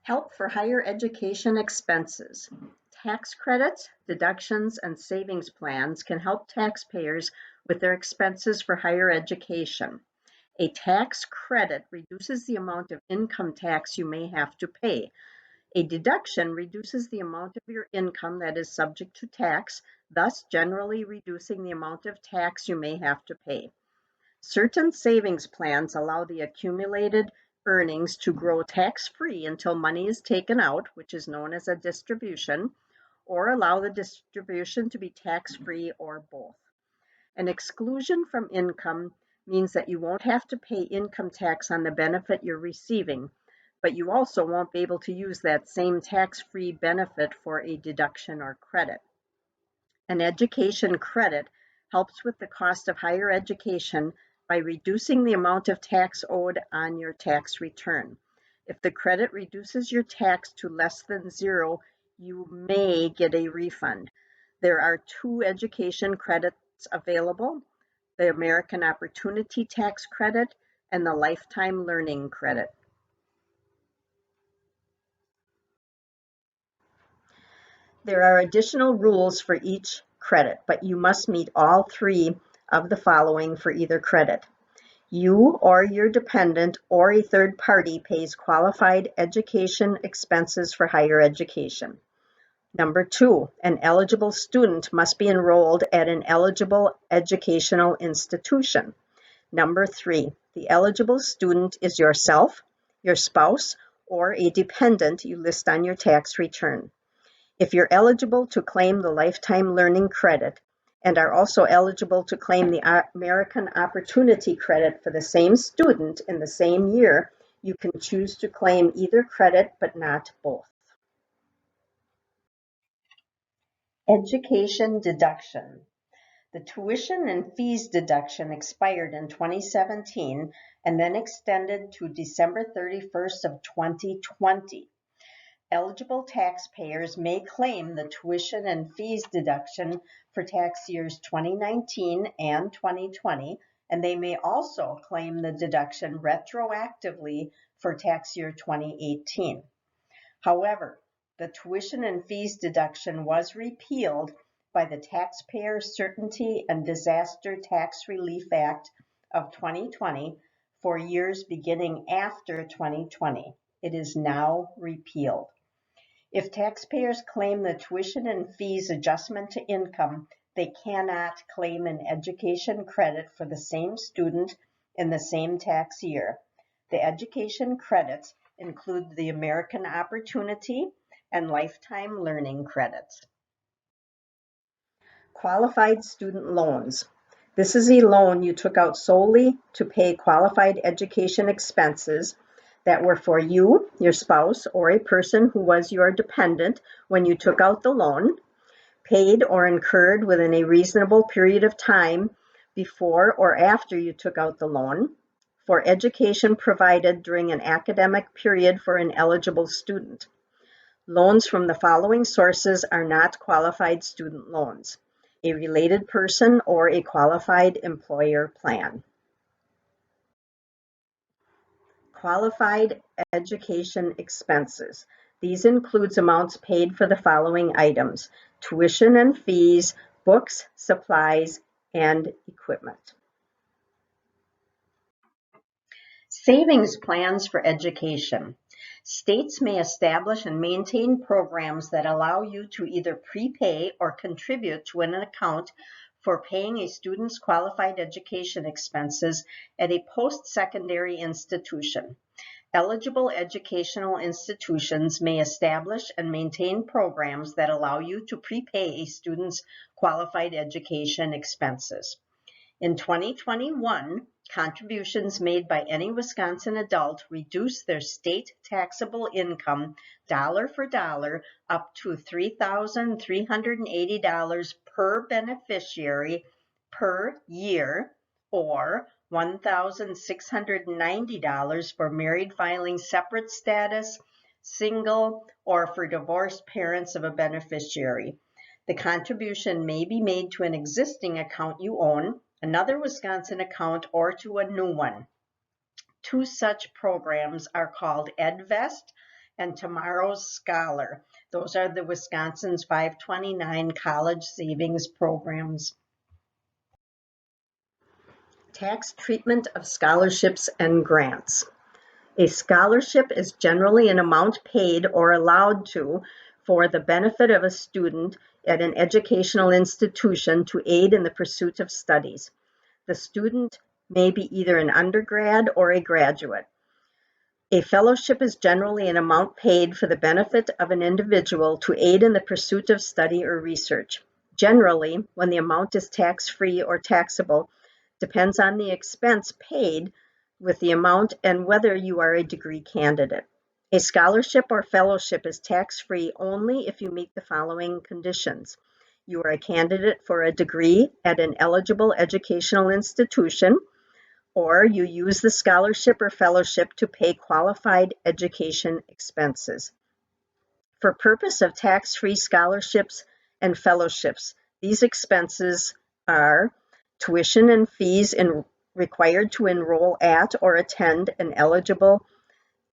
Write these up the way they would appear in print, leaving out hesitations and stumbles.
Help for higher education expenses. Tax credits, deductions, and savings plans can help taxpayers with their expenses for higher education. A tax credit reduces the amount of income tax you may have to pay. A deduction reduces the amount of your income that is subject to tax, thus generally reducing the amount of tax you may have to pay. Certain savings plans allow the accumulated earnings to grow tax-free until money is taken out, which is known as a distribution, or allow the distribution to be tax-free, or both. An exclusion from income means that you won't have to pay income tax on the benefit you're receiving, but you also won't be able to use that same tax-free benefit for a deduction or credit. An education credit helps with the cost of higher education by reducing the amount of tax owed on your tax return. If the credit reduces your tax to less than zero, you may get a refund. There are two education credits available: the American Opportunity Tax Credit and the Lifetime Learning Credit. There are additional rules for each credit, but you must meet all three of the following for either credit. You or your dependent or a third party pays qualified education expenses for higher education. Number 2, an eligible student must be enrolled at an eligible educational institution. Number 3, the eligible student is yourself, your spouse, or a dependent you list on your tax return. If you're eligible to claim the Lifetime Learning Credit and are also eligible to claim the American Opportunity Credit for the same student in the same year, you can choose to claim either credit but not both. Education deduction. The tuition and fees deduction expired in 2017 and then extended to December 31st of 2020. Eligible taxpayers may claim the tuition and fees deduction for tax years 2019 and 2020, and they may also claim the deduction retroactively for tax year 2018. However, the tuition and fees deduction was repealed by the Taxpayer Certainty and Disaster Tax Relief Act of 2020 for years beginning after 2020. It is now repealed. If taxpayers claim the tuition and fees adjustment to income, they cannot claim an education credit for the same student in the same tax year. The education credits include the American Opportunity and Lifetime Learning Credits. Qualified student loans. This is a loan you took out solely to pay qualified education expenses that were for you, your spouse, or a person who was your dependent when you took out the loan, paid or incurred within a reasonable period of time before or after you took out the loan, for education provided during an academic period for an eligible student. Loans from the following sources are not qualified student loans: a related person or a qualified employer plan. Qualified education expenses. These includes amounts paid for the following items: tuition and fees, books, supplies, and equipment. Savings plans for education. States may establish and maintain programs that allow you to either prepay or contribute to an account for paying a student's qualified education expenses at a post-secondary institution. Eligible educational institutions may establish and maintain programs that allow you to prepay a student's qualified education expenses. In 2021, contributions made by any Wisconsin adult reduced their state taxable income dollar for dollar up to $3,380 per beneficiary per year, or $1,690 for married filing separate status, single, or for divorced parents of a beneficiary. The contribution may be made to an existing account you own, another Wisconsin account, or to a new one. Two such programs are called EdVest and Tomorrow's Scholar. Those are the Wisconsin's 529 college savings programs. Tax treatment of scholarships and grants. A scholarship is generally an amount paid or allowed to for the benefit of a student at an educational institution to aid in the pursuit of studies. The student may be either an undergrad or a graduate. A fellowship is generally an amount paid for the benefit of an individual to aid in the pursuit of study or research. Generally, when the amount is tax-free or taxable, depends on the expense paid with the amount and whether you are a degree candidate. A scholarship or fellowship is tax-free only if you meet the following conditions. You are a candidate for a degree at an eligible educational institution, or you use the scholarship or fellowship to pay qualified education expenses. For purpose of tax-free scholarships and fellowships, these expenses are tuition and fees required to enroll at or attend an eligible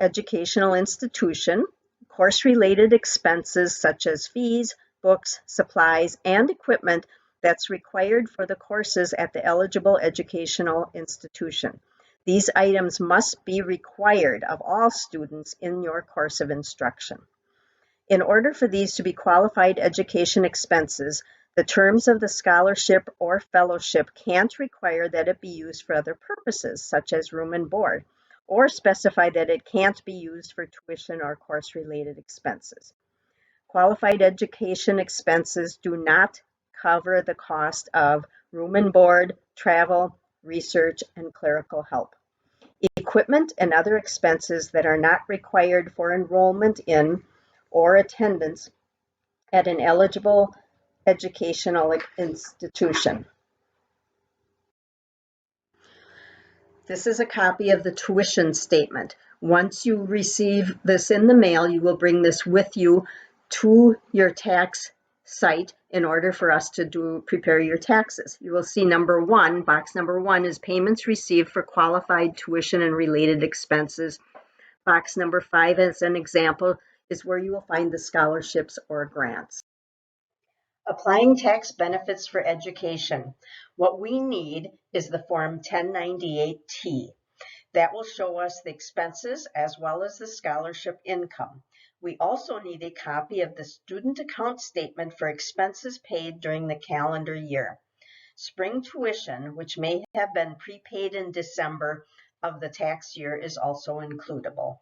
educational institution, course-related expenses such as fees, books, supplies, and equipment that's required for the courses at the eligible educational institution. These items must be required of all students in your course of instruction. In order for these to be qualified education expenses, the terms of the scholarship or fellowship can't require that it be used for other purposes, such as room and board, or specify that it can't be used for tuition or course-related expenses. Qualified education expenses do not cover the cost of room and board, travel, research, and clerical help. Equipment and other expenses that are not required for enrollment in or attendance at an eligible educational institution. This is a copy of the tuition statement. Once you receive this in the mail, you will bring this with you to your tax site in order for us to prepare your taxes. You will see box number one is payments received for qualified tuition and related expenses. Box number 5, as an example, is where you will find the scholarships or grants. Applying tax benefits for education. What we need is the Form 1098-T. That will show us the expenses as well as the scholarship income. We also need a copy of the student account statement for expenses paid during the calendar year. Spring tuition, which may have been prepaid in December of the tax year, is also includable.